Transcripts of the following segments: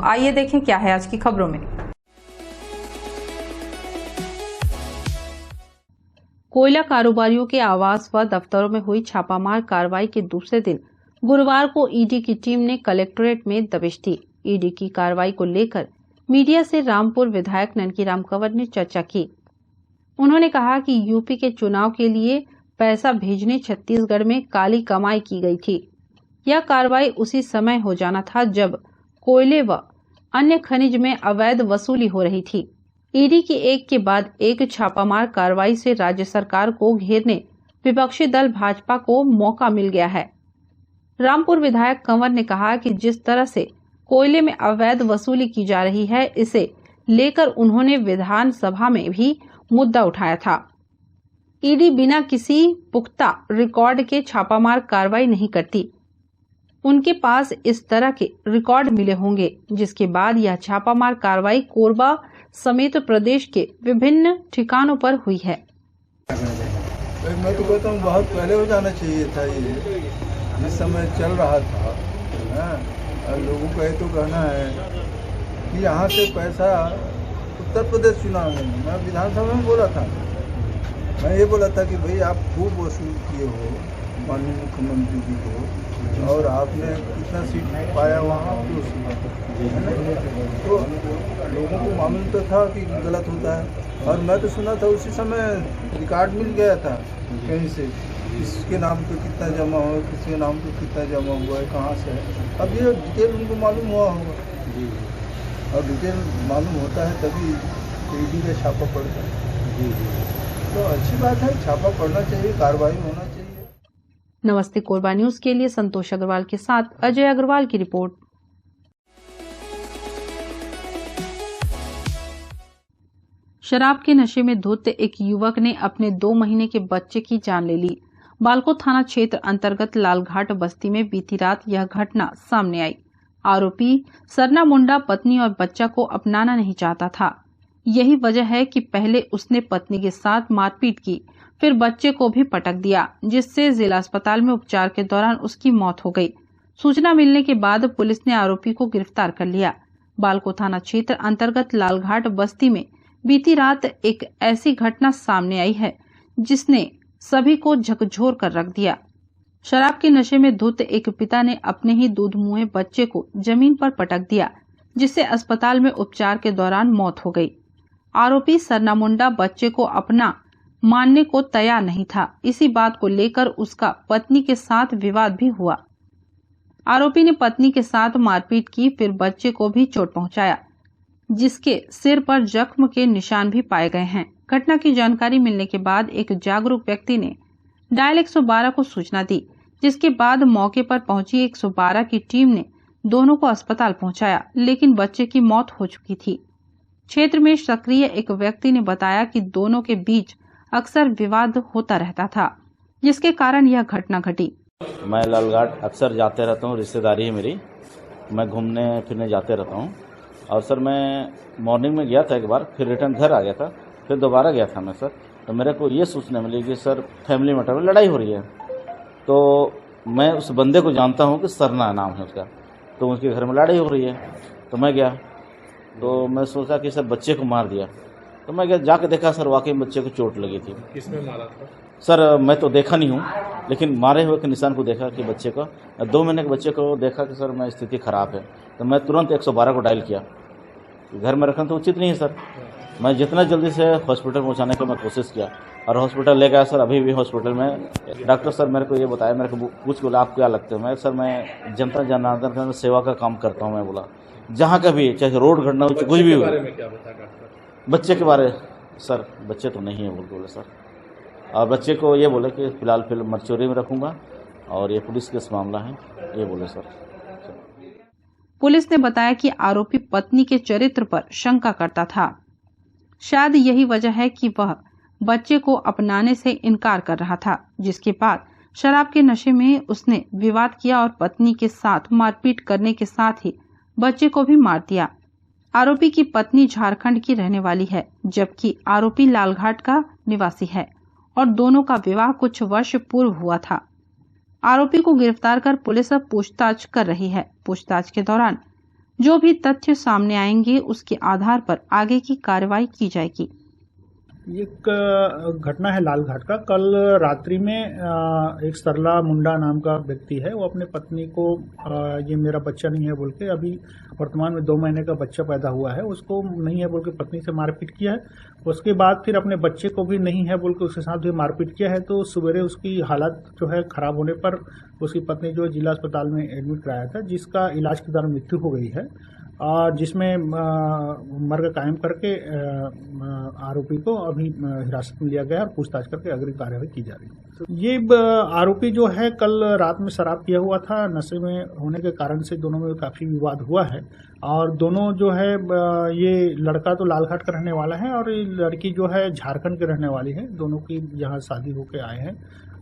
आइए देखें क्या है आज की खबरों में। कोयला कारोबारियों के आवास व दफ्तरों में हुई छापामार कार्रवाई के दूसरे दिन गुरुवार को ईडी की टीम ने कलेक्ट्रेट में दबिश दी। ईडी की कार्रवाई को लेकर मीडिया से रामपुर विधायक ननकीराम कंवर ने चर्चा की। उन्होंने कहा कि यूपी के चुनाव के लिए पैसा भेजने छत्तीसगढ़ में काली कमाई की गई थी। यह कार्रवाई उसी समय हो जाना था जब कोयले व अन्य खनिज में अवैध वसूली हो रही थी। ईडी की एक के बाद एक छापामार कार्रवाई से राज्य सरकार को घेरने विपक्षी दल भाजपा को मौका मिल गया है। रामपुर विधायक कंवर ने कहा कि जिस तरह से कोयले में अवैध वसूली की जा रही है, इसे लेकर उन्होंने विधानसभा में भी मुद्दा उठाया था। ईडी बिना किसी पुख्ता रिकॉर्ड के छापामार कार्रवाई नहीं करती। उनके पास इस तरह के रिकॉर्ड मिले होंगे, जिसके बाद यह छापामार कार्रवाई कोरबा समेत प्रदेश के विभिन्न ठिकानों पर हुई है। मैं तो कहता हूँ बहुत पहले हो जाना चाहिए था, ये जिस समय चल रहा था। और लोगों का ये तो कहना है कि यहाँ से पैसा उत्तर प्रदेश चुनाव में, मैं विधानसभा में बोला था, मैं ये बोला था कि भाई आप खूब वसूल किए हो माननीय मुख्यमंत्री जी को, और आपने कितना सीट पाया वहाँ तो लोगों को मालूम तो था कि गलत होता है। और मैं तो सुना था उसी समय रिकॉर्ड मिल गया था कहीं से, किसके नाम पे कितना जमा हुआ, किसके नाम पे कितना जमा हुआ है, कहाँ से है। अब ये डिटेल उनको मालूम हुआ होगा, और डिटेल मालूम होता है तभी ईडी का छापा पड़ता है। तो अच्छी बात है, छापा पड़ना चाहिए, कार्रवाई होना चाहिए। नमस्ते कोरबा न्यूज के लिए संतोष अग्रवाल के साथ अजय अग्रवाल की रिपोर्ट। शराब के नशे में धुत एक युवक ने अपने 2 महीने के बच्चे की जान ले ली। बालको थाना क्षेत्र अंतर्गत लालघाट बस्ती में बीती रात यह घटना सामने आई। आरोपी सरना मुंडा पत्नी और बच्चा को अपनाना नहीं चाहता था। यही वजह है कि पहले उसने पत्नी के साथ मारपीट की, फिर बच्चे को भी पटक दिया, जिससे जिला अस्पताल में उपचार के दौरान उसकी मौत हो गई। सूचना मिलने के बाद पुलिस ने आरोपी को गिरफ्तार कर लिया। बालको थाना क्षेत्र अंतर्गत लालघाट बस्ती में बीती रात एक ऐसी घटना सामने आई है जिसने सभी को झकझोर कर रख दिया। शराब के नशे में धुत एक पिता ने अपने ही दूध मुँहे बच्चे को जमीन पर पटक दिया, जिससे अस्पताल में उपचार के दौरान मौत हो गई। आरोपी सरना मुंडा बच्चे को अपना मानने को तैयार नहीं था। इसी बात को लेकर उसका पत्नी के साथ विवाद भी हुआ। आरोपी ने पत्नी के साथ मारपीट की, फिर बच्चे को भी चोट पहुंचाया, जिसके सिर पर जख्म के निशान भी पाए गए हैं। घटना की जानकारी मिलने के बाद एक जागरूक व्यक्ति ने डायल 112 को सूचना दी, जिसके बाद मौके पर पहुंची 112 की टीम ने दोनों को अस्पताल पहुंचाया, लेकिन बच्चे की मौत हो चुकी थी। क्षेत्र में सक्रिय एक व्यक्ति ने बताया कि दोनों के बीच अक्सर विवाद होता रहता था, जिसके कारण यह घटना घटी। मैं लालघाट अक्सर जाते रहता हूँ, रिश्तेदारी है मेरी, मैं घूमने फिरने जाते रहता हूँ। और सर मैं मॉर्निंग में गया था एक बार, फिर रिटर्न घर आ गया था, फिर दोबारा गया था मैं सर। तो मेरे को ये सूचना मिली कि सर फैमिली मैटर में लड़ाई हो रही है। तो मैं उस बंदे को जानता हूँ कि सरना नाम है उसका, तो उसके घर में लड़ाई हो रही है। तो मैं गया, तो मैं सोचा कि सर बच्चे को मार दिया। तो मैं गया, जाके देखा सर वाकई बच्चे को चोट लगी थी। किसने मारा था? सर मैं तो देखा नहीं हूँ, लेकिन मारे हुए के निशान को देखा कि बच्चे को, 2 महीने के बच्चे को देखा कि सर मैं स्थिति खराब है। तो मैं तुरंत 112 को डायल किया। घर में रखना तो उचित नहीं है सर। मैं जितना जल्दी से हॉस्पिटल पहुंचाने की मैं कोशिश किया, और हॉस्पिटल ले गया सर। अभी भी हॉस्पिटल में डॉक्टर सर मेरे को ये बताया, मेरे को पूछ बोला आप क्या लगते हो? मैं सर मैं जनता जनार्दन का सेवा का काम करता हूँ। मैं बोला जहाँ का भी, चाहे रोड घटना हो, कुछ भी हो। बच्चे के बारे सर बच्चे तो नहीं है बोले सर। और बच्चे को ये बोले कि फिलहाल मर्चोरी में रखूंगा, और ये पुलिस केस मामला है, ये बोले सर। पुलिस ने बताया कि आरोपी पत्नी के चरित्र पर शंका करता था। शायद यही वजह है कि वह बच्चे को अपनाने से इनकार कर रहा था, जिसके बाद शराब के नशे में उसने विवाद किया और पत्नी के साथ मारपीट करने के साथ ही बच्चे को भी मार दिया। आरोपी की पत्नी झारखंड की रहने वाली है, जबकि आरोपी लालघाट का निवासी है, और दोनों का विवाह कुछ वर्ष पूर्व हुआ था। आरोपी को गिरफ्तार कर पुलिस अब पूछताछ कर रही है। पूछताछ के दौरान जो भी तथ्य सामने आएंगे उसके आधार पर आगे की कार्रवाई की जाएगी। एक घटना है लालघाट का। कल रात्रि में एक सरला मुंडा नाम का व्यक्ति है, वो अपने पत्नी को ये मेरा बच्चा नहीं है बोल के, अभी वर्तमान में 2 महीने का बच्चा पैदा हुआ है, उसको नहीं है बोल के पत्नी से मारपीट किया है। उसके बाद फिर अपने बच्चे को भी नहीं है बोल के उसके साथ भी मारपीट किया है। तो सवेरे उसकी हालत जो है खराब होने पर उसकी पत्नी जो जिला अस्पताल में एडमिट कराया था, जिसका इलाज के दौरान मृत्यु हो गई है, और जिसमें मर्ग कायम करके आरोपी को अभी हिरासत में लिया गया और पूछताछ करके अग्रिम कार्रवाई की जा रही है। ये आरोपी जो है कल रात में शराब पिया हुआ था, नशे में होने के कारण से दोनों में काफी विवाद हुआ है। और दोनों जो है ये लड़का तो लालघाट का रहने वाला है और ये लड़की जो है झारखंड के रहने वाली है। दोनों की यहाँ शादी होके आए हैं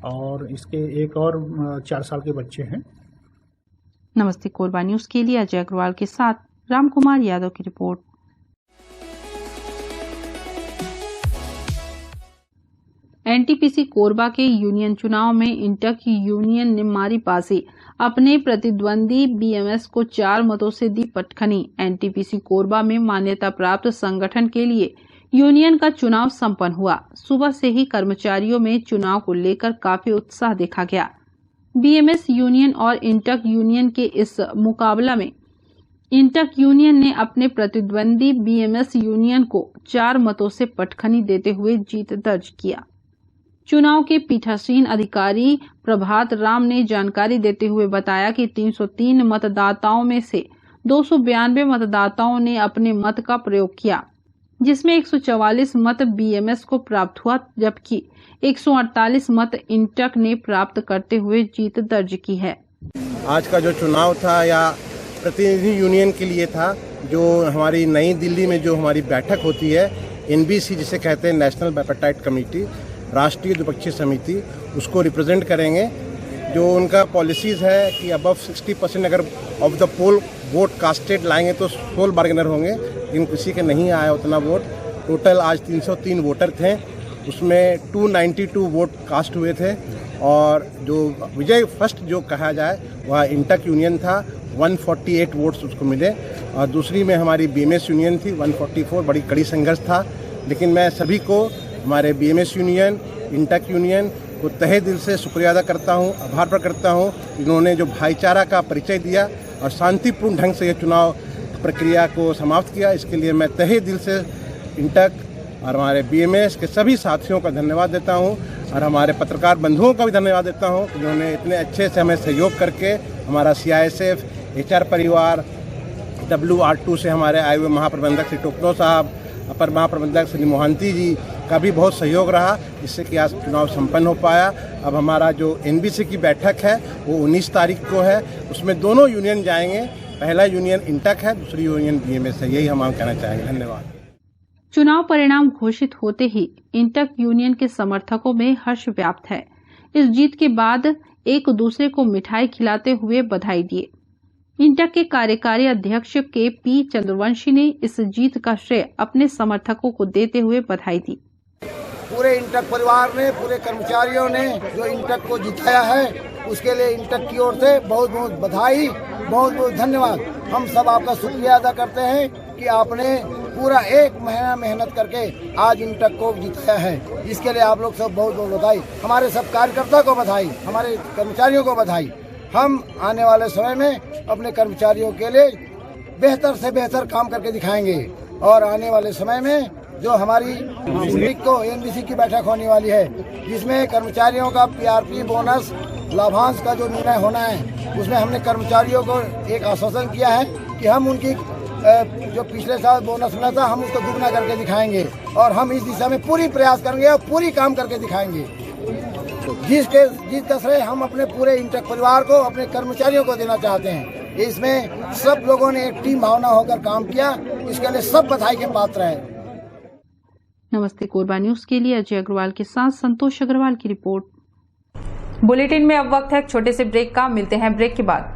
और इसके एक और 4 साल के बच्चे हैं। नमस्ते कोरबा न्यूज के लिए अजय अग्रवाल के साथ रामकुमार यादव की रिपोर्ट। एनटीपीसी कोरबा के यूनियन चुनाव में इंटक यूनियन ने मारी बाजी, अपने प्रतिद्वंदी बीएमएस को 4 मतों से दी पटखनी। एनटीपीसी कोरबा में मान्यता प्राप्त संगठन के लिए यूनियन का चुनाव संपन्न हुआ। सुबह से ही कर्मचारियों में चुनाव को लेकर काफी उत्साह देखा गया। बीएमएस यूनियन और इंटक यूनियन के इस मुकाबला में इंटक यूनियन ने अपने प्रतिद्वंदी बीएमएस यूनियन को 4 मतों से पटखनी देते हुए जीत दर्ज किया। चुनाव के पीठासीन अधिकारी प्रभात राम ने जानकारी देते हुए बताया कि 303 मतदाताओं में से 292 मतदाताओं ने अपने मत का प्रयोग किया, जिसमें 144 मत बीएमएस को प्राप्त हुआ, जबकि 148 मत इंटक ने प्राप्त करते हुए जीत दर्ज की है। आज का जो चुनाव था या प्रतिनिधि यूनियन के लिए था, जो हमारी नई दिल्ली में जो हमारी बैठक होती है एनबीसी जिसे कहते हैं नेशनल बाइपार्टाइट कमेटी, राष्ट्रीय द्विपक्षीय समिति, उसको रिप्रेजेंट करेंगे। जो उनका पॉलिसीज़ है कि अबव 60% अगर of the poll vote casted लाएंगे तो सोल बार्गेनर होंगे, लेकिन किसी के नहीं आया उतना वोट। टोटल आज 303 वोटर थे, उसमें 292 वोट कास्ट हुए थे और जो विजय फर्स्ट जो कहा जाए वह इंटक यूनियन था, 148 वोट्स उसको मिले। और दूसरी में हमारी बीएमएस यूनियन थी 144, बड़ी कड़ी संघर्ष था। लेकिन मैं सभी को, हमारे बीएमएस यूनियन, इंटक यूनियन को तहे दिल से शुक्रिया अदा करता हूँ, आभार प्रकट करता हूँ। इन्होंने जो भाईचारा का परिचय दिया और शांतिपूर्ण ढंग से ये चुनाव प्रक्रिया को समाप्त किया, इसके लिए मैं तहे दिल से इंटक और हमारे बीएमएस के सभी साथियों का धन्यवाद देता हूं और हमारे पत्रकार बंधुओं का भी धन्यवाद देता हूं, जिन्होंने इतने अच्छे से हमें सहयोग करके हमारा सीआईएसएफ, एचआर परिवार, WR2 से हमारे आए हुए महाप्रबंधक श्री टोपनो साहब, अपर महाप्रबंधक श्री मोहंती जी का भी बहुत सहयोग रहा, जिससे कि आज चुनाव संपन्न हो पाया। अब हमारा जो एनबीसी की बैठक है वो 19 तारीख को है, उसमें दोनों यूनियन जाएंगे। पहला यूनियन इंटक है, दूसरी यूनियन बीएमएस है। यही हम कहना चाहेंगे। धन्यवाद। चुनाव परिणाम घोषित होते ही इंटक यूनियन के समर्थकों में हर्ष व्याप्त है। इस जीत के बाद एक दूसरे को मिठाई खिलाते हुए बधाई दिए। इंटक के कार्यकारी अध्यक्ष KP चंद्रवंशी ने इस जीत का श्रेय अपने समर्थकों को देते हुए बधाई दी। पूरे इंटक परिवार ने, पूरे कर्मचारियों ने जो इंटक को जिताया है, उसके लिए इंटक की ओर से बहुत बहुत बधाई, बहुत बहुत धन्यवाद। हम सब आपका शुक्रिया अदा करते हैं कि आपने पूरा 1 महीना मेहनत करके आज इंटक को जिताया है। इसके लिए आप लोग सब बहुत बहुत बधाई। हमारे सब कार्यकर्ता को बधाई, हमारे कर्मचारियों को बधाई। हम आने वाले समय में अपने कर्मचारियों के लिए बेहतर से बेहतर काम करके दिखाएंगे और आने वाले समय में जो हमारी एनबीसी की बैठक होने वाली है, जिसमें कर्मचारियों का PRP बोनस लाभांश का जो निर्णय होना है, उसमें हमने कर्मचारियों को एक आश्वासन किया है कि हम उनकी जो पिछले साल बोनस मिला था हम उसको दुगना करके दिखाएंगे और हम इस दिशा में पूरी प्रयास करेंगे और पूरी काम करके दिखाएंगे। जिसका श्रेय हम अपने पूरे इंटक परिवार को, अपने कर्मचारियों को देना चाहते हैं। इसमें सब लोगों ने एक टीम भावना होकर काम किया, इसके लिए सब बधाई के पात्र हैं। नमस्ते कोरबा न्यूज के लिए अजय अग्रवाल के साथ संतोष अग्रवाल की रिपोर्ट। बुलेटिन में अब वक्त है एक छोटे से ब्रेक का, मिलते हैं ब्रेक के बाद।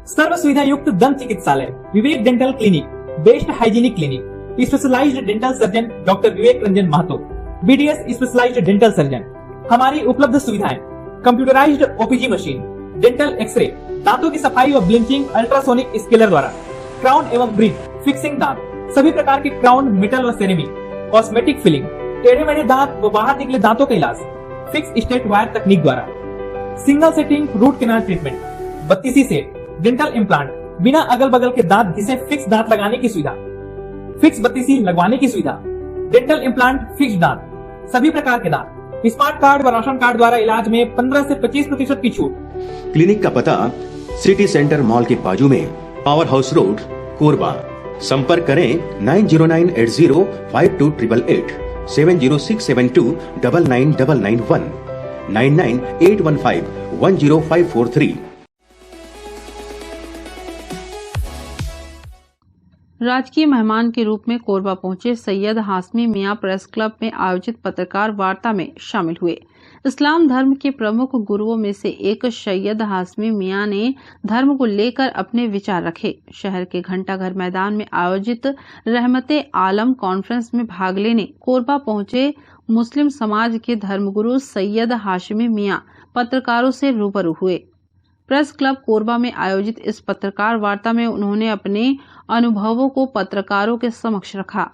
सर्व सुविधा युक्त दंत चिकित्सालय Vivek dental clinic, best hygienic clinic, specialised dental surgeon doctor Vivek Ranjan Mahato, BDS specialised dental surgeon. हमारी उपलब्ध सुविधाएं: computerised OPG machine, dental X-ray, दांतों की सफाई और ब्लीचिंग अल्ट्रासोनिक स्केलर द्वारा, क्राउन एवं ब्रिज, फिक्सिंग दांत, सभी प्रकार के क्राउन, मेटल व सेरेमिक, कॉस्मेटिक फिलिंग, टेढ़े मेढ़े दांत व बाहर निकले दांतों का इलाज फिक्स स्टेट वायर तकनीक द्वारा, single setting root canal treatment, 32 set, dental implant, बिना अगल बगल के दांत जिसे फिक्स दांत लगाने की सुविधा, फिक्स 32 लगवाने की सुविधा, डेंटल इम्प्लांट, फिक्स दांत, सभी प्रकार के दांत, स्मार्ट कार्ड व राशन कार्ड द्वारा इलाज में 15 से 25% की छूट। क्लिनिक का पता सिटी सेंटर मॉल के बाजू में, पावर हाउस रोड, कोरबा। संपर्क करें 9098052888, 7067299991, 9981510543। राजकीय मेहमान के रूप में कोरबा पहुंचे सैयद हाशमी मियां प्रेस क्लब में आयोजित पत्रकार वार्ता में शामिल हुए। इस्लाम धर्म के प्रमुख गुरुओं में से एक सैयद हाशमी मियां ने धर्म को लेकर अपने विचार रखे। शहर के घंटाघर मैदान में आयोजित रहमते आलम कॉन्फ्रेंस में भाग लेने कोरबा पहुंचे मुस्लिम समाज के धर्मगुरु सैयद हाशमी मियां पत्रकारों से रूबरू हुए। प्रेस क्लब कोरबा में आयोजित इस पत्रकार वार्ता में उन्होंने अपने अनुभवों को पत्रकारों के समक्ष रखा।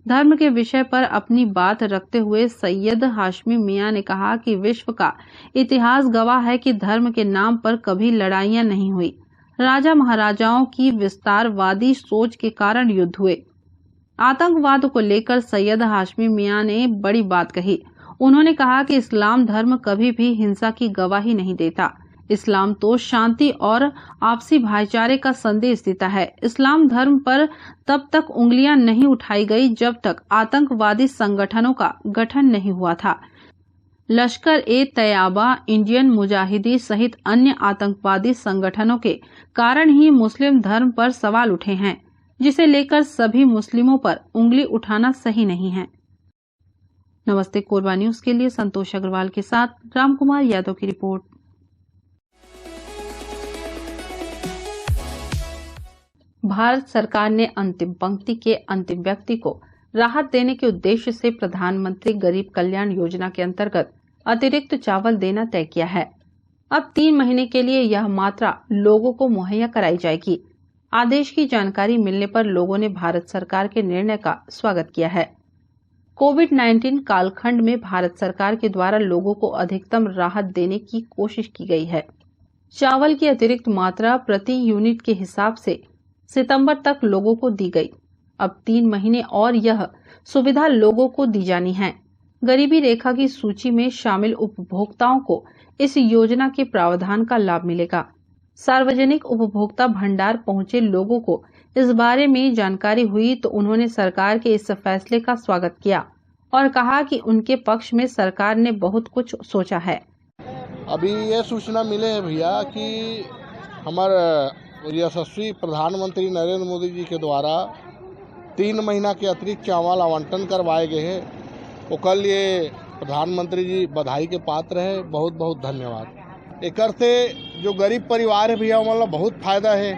धर्म के विषय पर अपनी बात रखते हुए सैयद हाशमी मियां ने कहा कि विश्व का इतिहास गवाह है कि धर्म के नाम पर कभी लड़ाइयां नहीं हुई। राजा महाराजाओं की विस्तारवादी सोच के कारण युद्ध हुए। आतंकवाद को लेकर सैयद हाशमी मियां ने बड़ी बात कही। उन्होंने कहा कि इस्लाम धर्म कभी भी हिंसा की गवाही नहीं देता। इस्लाम तो शांति और आपसी भाईचारे का संदेश देता है। इस्लाम धर्म पर तब तक उंगलियां नहीं उठाई गई जब तक आतंकवादी संगठनों का गठन नहीं हुआ था। लश्कर-ए-तैयबा, इंडियन मुजाहिदी सहित अन्य आतंकवादी संगठनों के कारण ही मुस्लिम धर्म पर सवाल उठे हैं, जिसे लेकर सभी मुस्लिमों पर उंगली उठाना सही नहीं है। नमस्ते कोरबा न्यूज के लिए संतोष अग्रवाल के साथ रामकुमार यादव की रिपोर्ट। भारत सरकार ने अंतिम पंक्ति के अंतिम व्यक्ति को राहत देने के उद्देश्य से प्रधानमंत्री गरीब कल्याण योजना के अंतर्गत अतिरिक्त चावल देना तय किया है। अब 3 महीने के लिए यह मात्रा लोगों को मुहैया कराई जाएगी। आदेश की जानकारी मिलने पर लोगों ने भारत सरकार के निर्णय का स्वागत किया है। कोविड-19 कालखंड में भारत सरकार के द्वारा लोगों को अधिकतम राहत देने की कोशिश की गई है। चावल की अतिरिक्त मात्रा प्रति यूनिट के हिसाब से सितंबर तक लोगों को दी गई। अब 3 महीने और यह सुविधा लोगों को दी जानी है। गरीबी रेखा की सूची में शामिल उपभोक्ताओं को इस योजना के प्रावधान का लाभ मिलेगा। सार्वजनिक उपभोक्ता भंडार पहुंचे लोगों को इस बारे में जानकारी हुई तो उन्होंने सरकार के इस फैसले का स्वागत किया और कहा कि उनके पक्ष में सरकार ने बहुत कुछ सोचा है। अभी ये सूचना मिले है भैया कि हमारे यशस्वी प्रधानमंत्री नरेंद्र मोदी जी के द्वारा 3 महीना के अतिरिक्त चावल आवंटन करवाए गए हैं। वो कल ये प्रधानमंत्री जी बधाई के पात्र है। बहुत बहुत धन्यवाद। एक से जो गरीब परिवार है भैया मतलब बहुत फायदा है।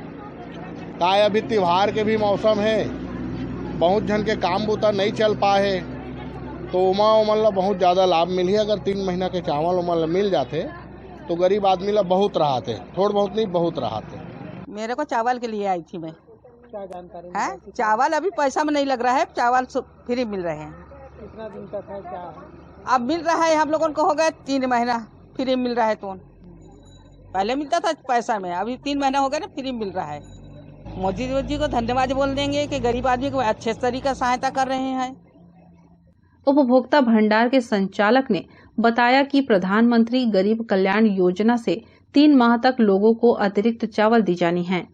काय अभी त्योहार के भी मौसम है, बहुत जन के काम बूता नहीं चल पाए है, तो उमा मतलब बहुत ज़्यादा लाभ मिली है। अगर 3 महीना के चावल मतलब मिल जाते तो गरीब आदमी ला बहुत राहत है। थोड़ा बहुत नहीं, बहुत राहत है। मेरे को चावल के लिए आई थी मैं। क्या जानकारी है? चावल अभी पैसा में नहीं लग रहा है, चावल फ्री मिल रहे हैं। कितना दिन तक है? क्या अब मिल रहा है? हम लोगों को हो गए 3 महीना फ्री मिल रहा है। तो पहले मिलता था पैसा में, अभी 3 महीना हो गया ना, फ्री मिल रहा है। मोदी जी को धन्यवाद बोल देंगे कि गरीब आदमी को अच्छे तरीका सहायता कर रहे हैं। उपभोक्ता भंडार के संचालक ने बताया कि प्रधानमंत्री गरीब कल्याण योजना से 3 माह तक लोगों को अतिरिक्त चावल दी जानी है।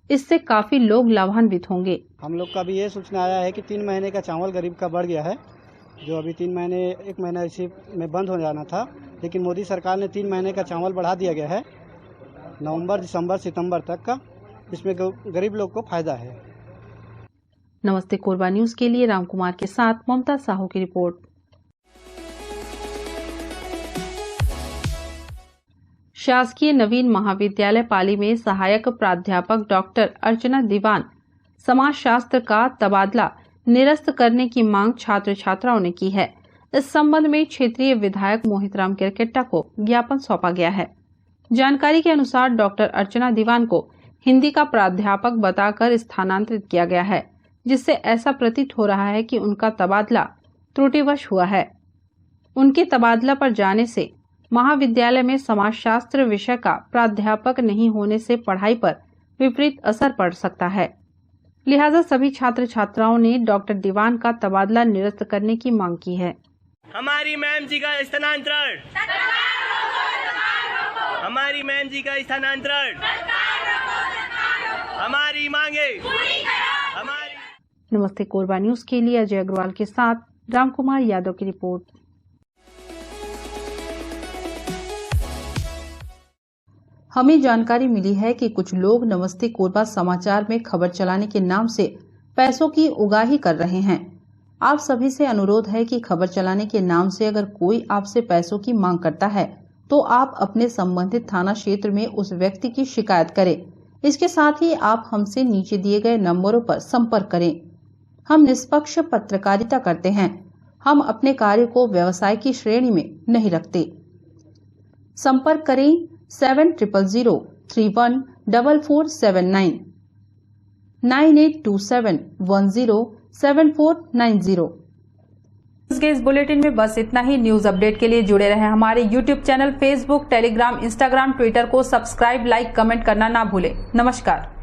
इससे काफी लोग लाभान्वित होंगे। हम लोग का भी ये सूचना आया है कि 3 महीने का चावल गरीब का बढ़ गया है, जो अभी 3 महीने 1 महीना इसी में बंद हो जाना था, लेकिन मोदी सरकार ने 3 महीने का चावल बढ़ा दिया गया है, नवंबर, दिसंबर, सितंबर तक का। इसमें गरीब लोग को फायदा है। नमस्ते कोरबा न्यूज के लिए रामकुमार के साथ ममता साहू की रिपोर्ट। शासकीय नवीन महाविद्यालय पाली में सहायक प्राध्यापक डॉक्टर अर्चना दीवान समाजशास्त्र का तबादला निरस्त करने की मांग छात्र छात्राओं ने की है। इस संबंध में क्षेत्रीय विधायक मोहितराम किरकेट्टा को ज्ञापन सौंपा गया है। जानकारी के अनुसार डॉक्टर अर्चना दीवान को हिंदी का प्राध्यापक बताकर स्थानांतरित किया गया है, जिससे ऐसा प्रतीत हो रहा है कि उनका तबादला त्रुटिवश हुआ है। उनके तबादला पर जाने से महाविद्यालय में समाजशास्त्र विषय का प्राध्यापक नहीं होने से पढ़ाई पर विपरीत असर पड़ सकता है। लिहाजा सभी छात्र छात्राओं ने डॉक्टर दीवान का तबादला निरस्त करने की मांग की है। हमारी मैम जी का स्थानांतरण, हमारी मैम जी का स्थानांतरण, हमारी मांगे हमारी। नमस्ते कोरबा न्यूज के लिए अजय अग्रवाल के साथ रामकुमार यादव की रिपोर्ट। हमें जानकारी मिली है कि कुछ लोग नमस्ते कोरबा समाचार में खबर चलाने के नाम से पैसों की उगाही कर रहे हैं। आप सभी से अनुरोध है कि खबर चलाने के नाम से अगर कोई आपसे पैसों की मांग करता है तो आप अपने संबंधित थाना क्षेत्र में उस व्यक्ति की शिकायत करें। इसके साथ ही आप हमसे नीचे दिए गए नंबरों पर संपर्क करें। हम निष्पक्ष पत्रकारिता करते हैं। हम अपने कार्य को व्यवसाय की श्रेणी में नहीं रखते। संपर्क करें 7000314479 9827107490। इस बुलेटिन में बस इतना ही। न्यूज अपडेट के लिए जुड़े रहें हमारे YouTube channel, Facebook, Telegram, Instagram, Twitter को सब्सक्राइब, लाइक, कमेंट करना ना भूलें। नमस्कार।